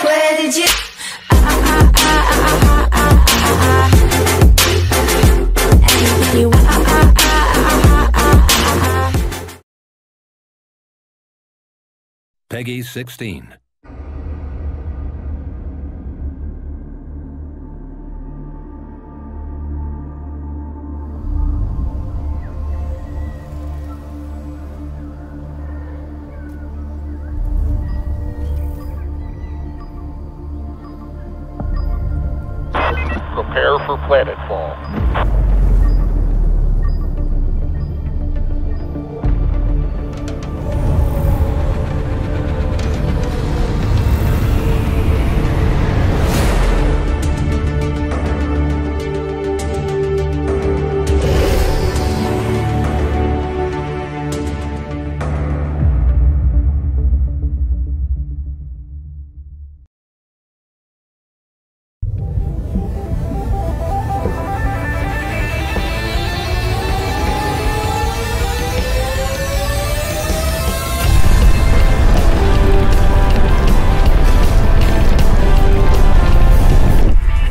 Where did you? Peggy 16. Prepare for Planetfall.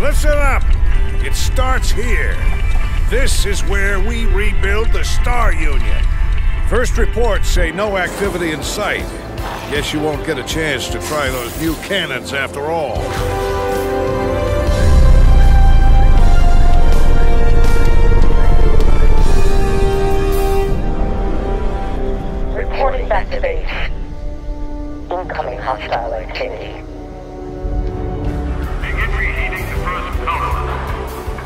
Listen up! It starts here. This is where we rebuild the Star Union. First reports say no activity in sight. Guess you won't get a chance to try those new cannons after all. Reporting back to base. Incoming hostile activity.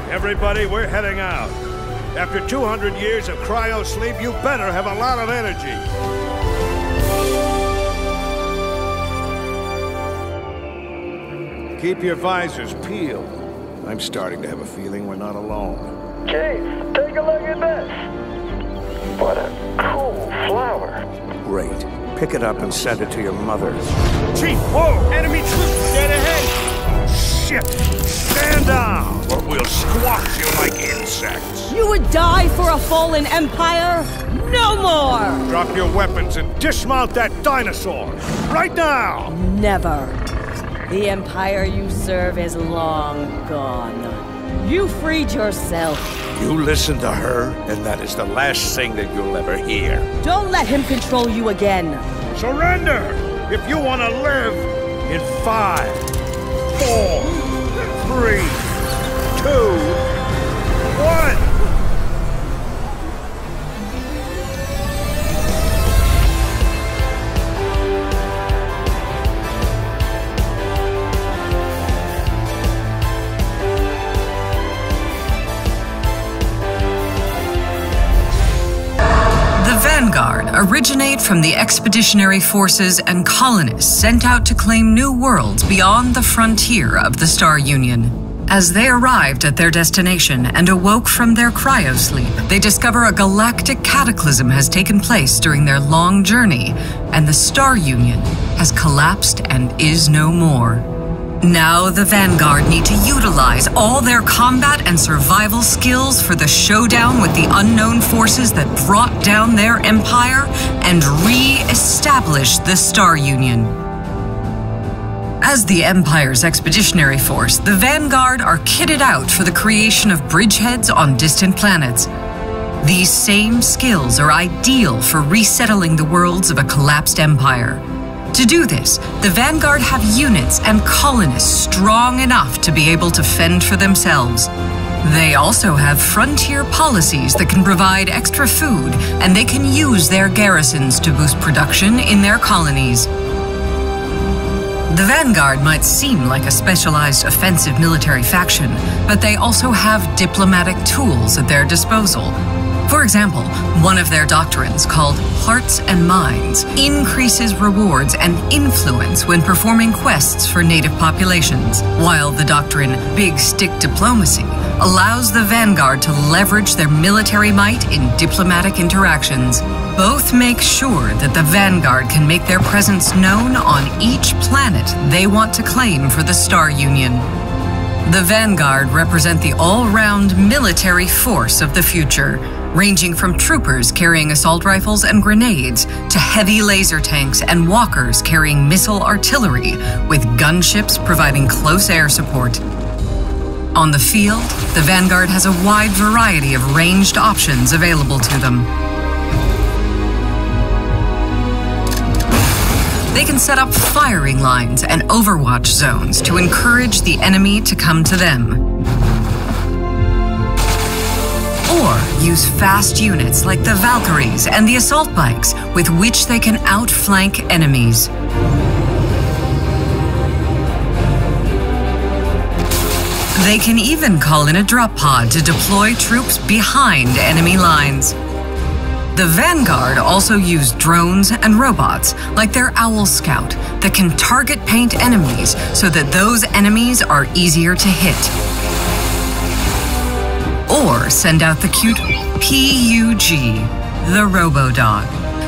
Everybody, we're heading out. After 200 years of cryo-sleep, you better have a lot of energy. Keep your visors peeled. I'm starting to have a feeling we're not alone. Chief, take a look at this. What a cool flower. Great. Pick it up and send it to your mother. Chief, whoa! Enemy troops, dead ahead! Shit! Stand down, or we'll squash you like insects. You would die for a fallen empire? No more! Drop your weapons and dismount that dinosaur! Right now! Never. The empire you serve is long gone. You freed yourself. You listen to her, and that is the last thing that you'll ever hear. Don't let him control you again. Surrender! If you want to live in 5, 4, 3, 2, 1! Vanguard originate from the expeditionary forces and colonists sent out to claim new worlds beyond the frontier of the Star Union. As they arrived at their destination and awoke from their cryosleep, they discover a galactic cataclysm has taken place during their long journey, and the Star Union has collapsed and is no more. Now the Vanguard need to utilize all their combat and survival skills for the showdown with the unknown forces that brought down their empire and re-establish the Star Union. As the Empire's expeditionary force, the Vanguard are kitted out for the creation of bridgeheads on distant planets. These same skills are ideal for resettling the worlds of a collapsed empire. To do this, the Vanguard have units and colonists strong enough to be able to fend for themselves. They also have frontier policies that can provide extra food, and they can use their garrisons to boost production in their colonies. The Vanguard might seem like a specialized offensive military faction, but they also have diplomatic tools at their disposal. For example, one of their doctrines, called Hearts and Minds, increases rewards and influence when performing quests for native populations, while the doctrine Big Stick Diplomacy allows the Vanguard to leverage their military might in diplomatic interactions. Both make sure that the Vanguard can make their presence known on each planet they want to claim for the Star Union. The Vanguard represent the all-round military force of the future. ranging from troopers carrying assault rifles and grenades to heavy laser tanks and walkers carrying missile artillery, with gunships providing close air support. On the field, the Vanguard has a wide variety of ranged options available to them. They can set up firing lines and overwatch zones to encourage the enemy to come to them. Or use fast units like the Valkyries and the assault bikes, with which they can outflank enemies. They can even call in a drop pod to deploy troops behind enemy lines. The Vanguard also use drones and robots, like their Owl Scout, that can target paint enemies so that those enemies are easier to hit. Or send out the cute PUG, the Robo-Dog,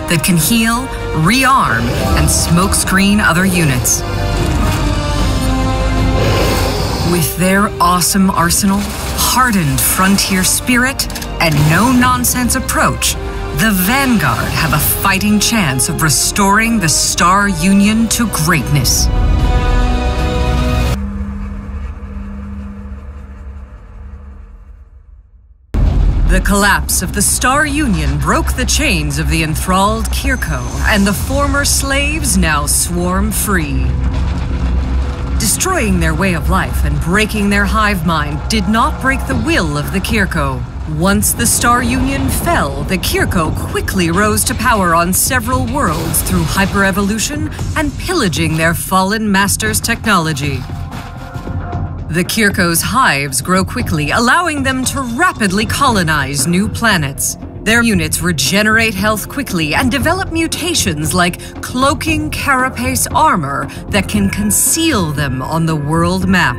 that can heal, rearm, and smokescreen other units. With their awesome arsenal, hardened frontier spirit, and no-nonsense approach, the Vanguard have a fighting chance of restoring the Star Union to greatness. The collapse of the Star Union broke the chains of the enthralled Kirko, and the former slaves now swarm free. Destroying their way of life and breaking their hive mind did not break the will of the Kirko. Once the Star Union fell, the Kirko quickly rose to power on several worlds through hyper-evolution and pillaging their fallen master's technology. The Kirko's hives grow quickly, allowing them to rapidly colonize new planets. Their units regenerate health quickly and develop mutations like cloaking carapace armor that can conceal them on the world map.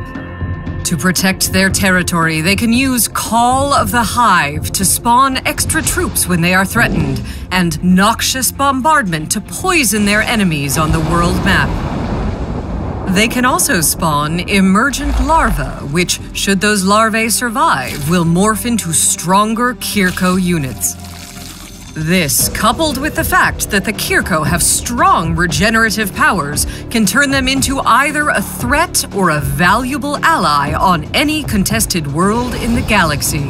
To protect their territory, they can use Call of the Hive to spawn extra troops when they are threatened, and Noxious Bombardment to poison their enemies on the world map. They can also spawn emergent larvae, which, should those larvae survive, will morph into stronger Kirko units. This, coupled with the fact that the Kirko have strong regenerative powers, can turn them into either a threat or a valuable ally on any contested world in the galaxy.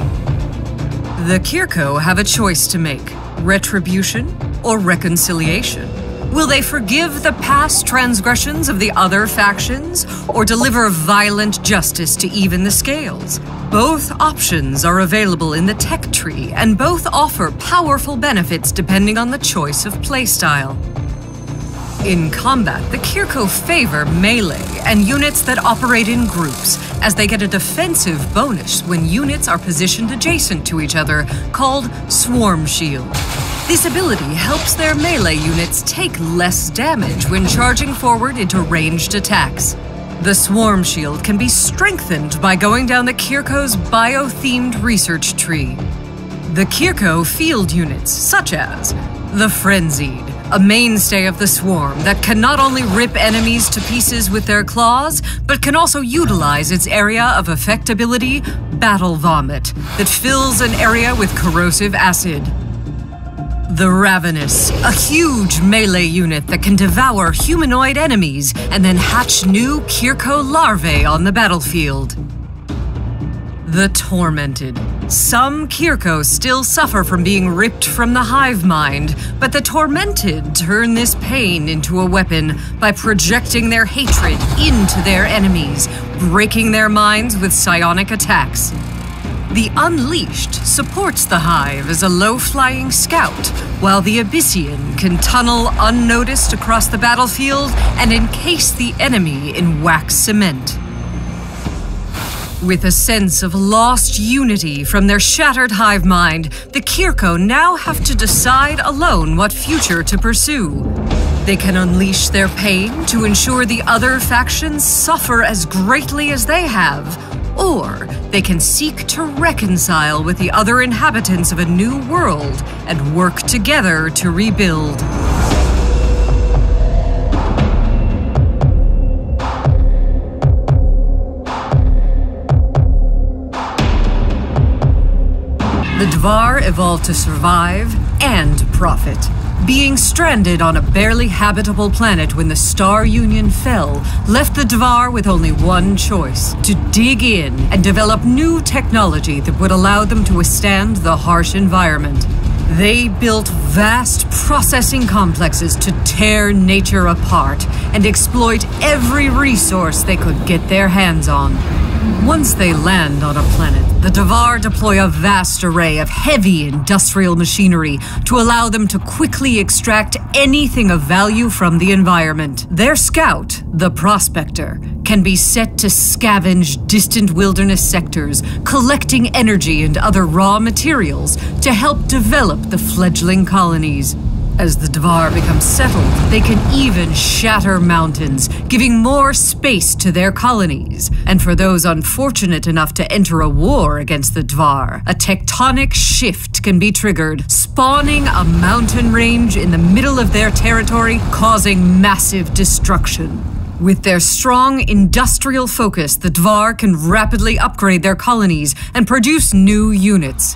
The Kirko have a choice to make: retribution or reconciliation. Will they forgive the past transgressions of the other factions, or deliver violent justice to even the scales? Both options are available in the tech tree, and both offer powerful benefits depending on the choice of playstyle. In combat, the Kirko favor melee and units that operate in groups, as they get a defensive bonus when units are positioned adjacent to each other, called Swarm Shield. This ability helps their melee units take less damage when charging forward into ranged attacks. The Swarm Shield can be strengthened by going down the Kirko's bio-themed research tree. The Kirko field units, such as the Frenzied, a mainstay of the swarm that can not only rip enemies to pieces with their claws, but can also utilize its area of effectability, Battle Vomit, that fills an area with corrosive acid. The Ravenous, a huge melee unit that can devour humanoid enemies and then hatch new Kirko larvae on the battlefield. The Tormented. Some Kirko still suffer from being ripped from the hive mind, but the Tormented turn this pain into a weapon by projecting their hatred into their enemies, breaking their minds with psionic attacks. The Unleashed supports the Hive as a low-flying scout, while the Abyssian can tunnel unnoticed across the battlefield and encase the enemy in wax cement. With a sense of lost unity from their shattered hive mind, the Kirko now have to decide alone what future to pursue. They can unleash their pain to ensure the other factions suffer as greatly as they have, or they can seek to reconcile with the other inhabitants of a new world and work together to rebuild. The Dvar evolved to survive and profit. Being stranded on a barely habitable planet when the Star Union fell left the Dvar with only one choice: to dig in and develop new technology that would allow them to withstand the harsh environment. They built vast processing complexes to tear nature apart and exploit every resource they could get their hands on. Once they land on a planet, the Dvar deploy a vast array of heavy industrial machinery to allow them to quickly extract anything of value from the environment. Their scout, the Prospector, can be set to scavenge distant wilderness sectors, collecting energy and other raw materials to help develop the fledgling colonies. As the Dvar become settled, they can even shatter mountains, giving more space to their colonies. And for those unfortunate enough to enter a war against the Dvar, a tectonic shift can be triggered, spawning a mountain range in the middle of their territory, causing massive destruction. With their strong industrial focus, the Dvar can rapidly upgrade their colonies and produce new units.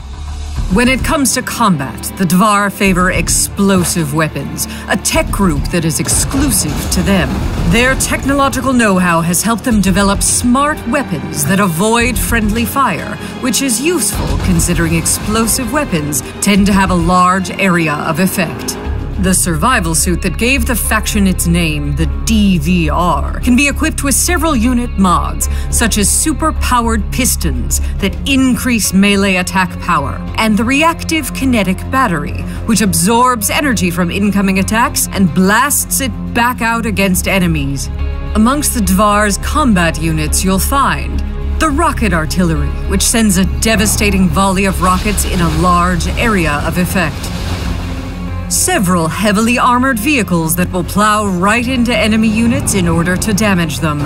When it comes to combat, the Dvar favor explosive weapons, a tech group that is exclusive to them. Their technological know-how has helped them develop smart weapons that avoid friendly fire, which is useful considering explosive weapons tend to have a large area of effect. The survival suit that gave the faction its name, the DVR, can be equipped with several unit mods, such as super-powered pistons that increase melee attack power, and the reactive kinetic battery, which absorbs energy from incoming attacks and blasts it back out against enemies. Amongst the Dvar's combat units, you'll find the rocket artillery, which sends a devastating volley of rockets in a large area of effect. Several heavily armored vehicles that will plow right into enemy units in order to damage them.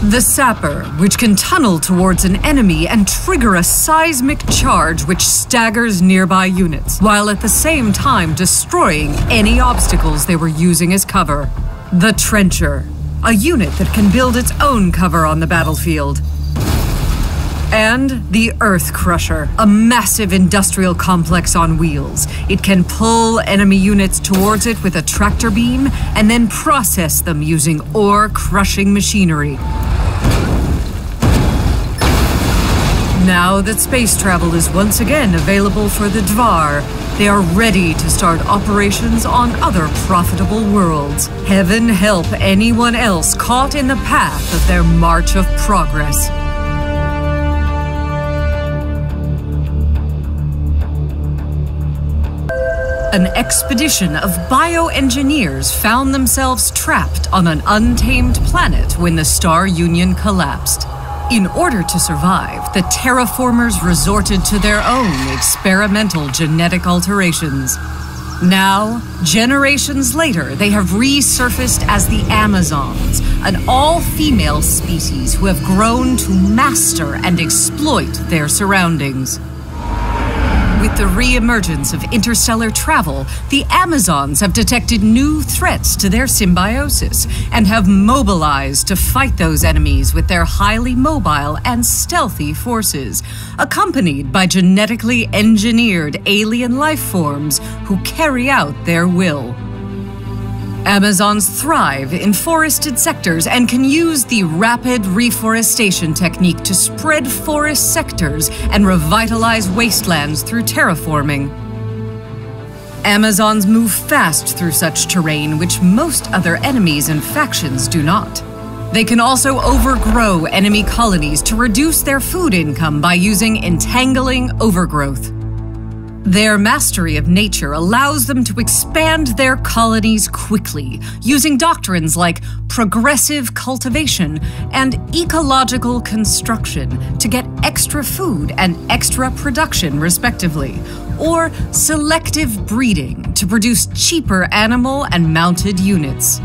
The Sapper, which can tunnel towards an enemy and trigger a seismic charge which staggers nearby units, while at the same time destroying any obstacles they were using as cover. The Trencher, a unit that can build its own cover on the battlefield. And the Earth Crusher, a massive industrial complex on wheels. It can pull enemy units towards it with a tractor beam and then process them using ore-crushing machinery. Now that space travel is once again available for the Dvar, they are ready to start operations on other profitable worlds. Heaven help anyone else caught in the path of their march of progress. An expedition of bioengineers found themselves trapped on an untamed planet when the Star Union collapsed. In order to survive, the terraformers resorted to their own experimental genetic alterations. Now, generations later, they have resurfaced as the Amazons, an all-female species who have grown to master and exploit their surroundings. With the re-emergence of interstellar travel, the Amazons have detected new threats to their symbiosis and have mobilized to fight those enemies with their highly mobile and stealthy forces, accompanied by genetically engineered alien life forms who carry out their will. Amazons thrive in forested sectors and can use the rapid reforestation technique to spread forest sectors and revitalize wastelands through terraforming. Amazons move fast through such terrain, which most other enemies and factions do not. They can also overgrow enemy colonies to reduce their food income by using entangling overgrowth. Their mastery of nature allows them to expand their colonies quickly, using doctrines like progressive cultivation and ecological construction to get extra food and extra production, respectively, or selective breeding to produce cheaper animal and mounted units.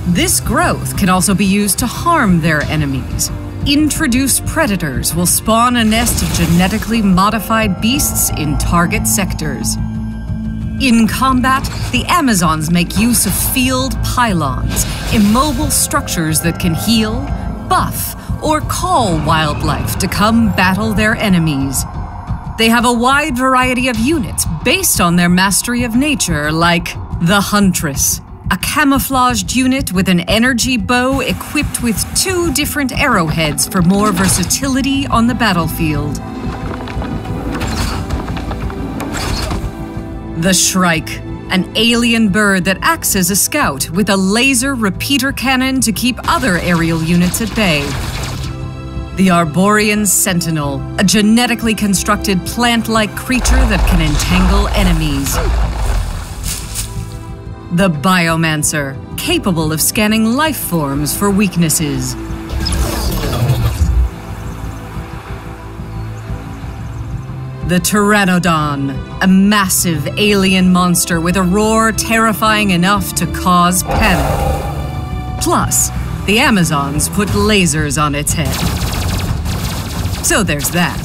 This growth can also be used to harm their enemies. Introduced predators will spawn a nest of genetically modified beasts in target sectors. In combat, the Amazons make use of field pylons, immobile structures that can heal, buff, or call wildlife to come battle their enemies. They have a wide variety of units based on their mastery of nature, like the Huntress, a camouflaged unit with an energy bow equipped with 2 different arrowheads for more versatility on the battlefield. The Shrike, an alien bird that acts as a scout with a laser repeater cannon to keep other aerial units at bay. The Arborean Sentinel, a genetically constructed plant-like creature that can entangle enemies. The Biomancer, capable of scanning life forms for weaknesses. The Pteranodon, a massive alien monster with a roar terrifying enough to cause panic. Plus, the Amazons put lasers on its head. So there's that.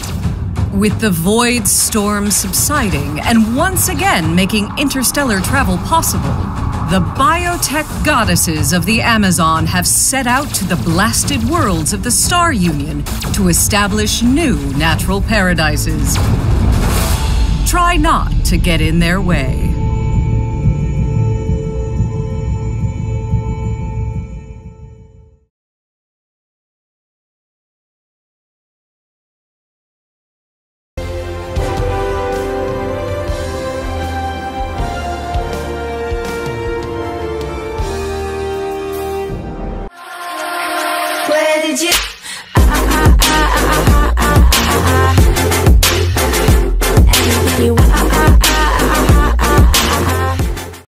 With the void storm subsiding and once again making interstellar travel possible, the biotech goddesses of the Amazon have set out to the blasted worlds of the Star Union to establish new natural paradises. Try not to get in their way. Where did you